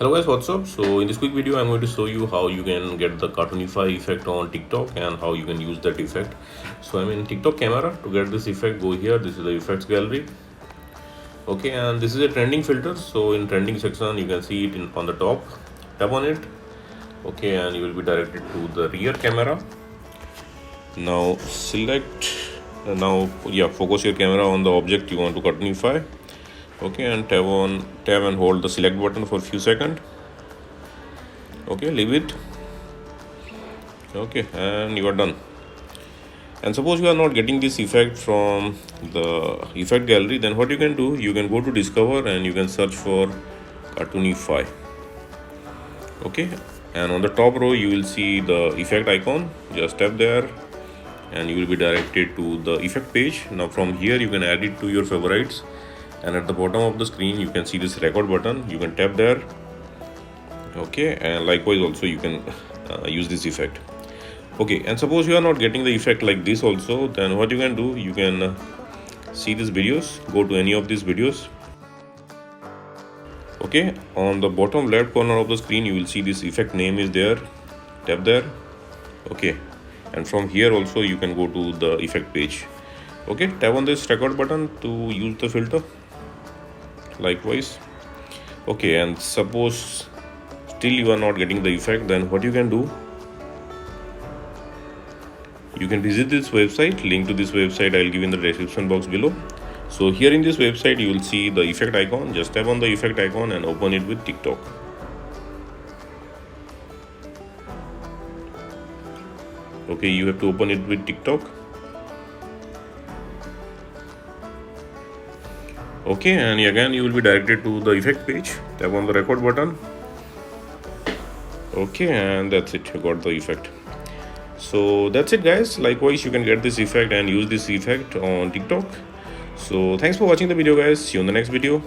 Hello guys, what's up? So in this quick video I'm going to show you how you can get the cartoonify effect on TikTok and how you can use that effect. So I'm in TikTok camera. To get this effect, go here. This is the effects gallery. Okay, and this is a trending filter. So in trending section you can see it on the top. Tap on it. Okay, and you will be directed to the rear camera. Now focus your camera on the object you want to cartoonify. Okay, and tap and hold the select button for a few seconds. Okay, leave it. Okay, and you are done. And suppose you are not getting this effect from the effect gallery, then what you can do, you can go to discover and you can search for cartoonify. Okay, and on the top row you will see the effect icon. Just tap there and you will be directed to the effect page. Now from here you can add it to your favorites, and at the bottom of the screen you can see this record button. You can tap there. Okay, and likewise also you can use this effect. Okay, and suppose you are not getting the effect like this also, then what you can do, you can see these videos, go to any of these videos. Okay, on the bottom left corner of the screen you will see this effect name is there. Tap there. Okay, and from here also you can go to the effect page. Okay, tap on this record button to use the filter. Likewise. Okay, and suppose still you are not getting the effect, then what you can do, you can visit this website. Link to this website I'll give in the description box below. So here in this website you will see the effect icon. Just tap on the effect icon and open it with TikTok. Okay, you have to open it with TikTok. Okay, and again you will be directed to the effect page. Tap on the record button. Okay, and that's it, you got the effect. So that's it guys. Likewise you can get this effect and use this effect on TikTok. So thanks for watching the video guys. See you in the next video.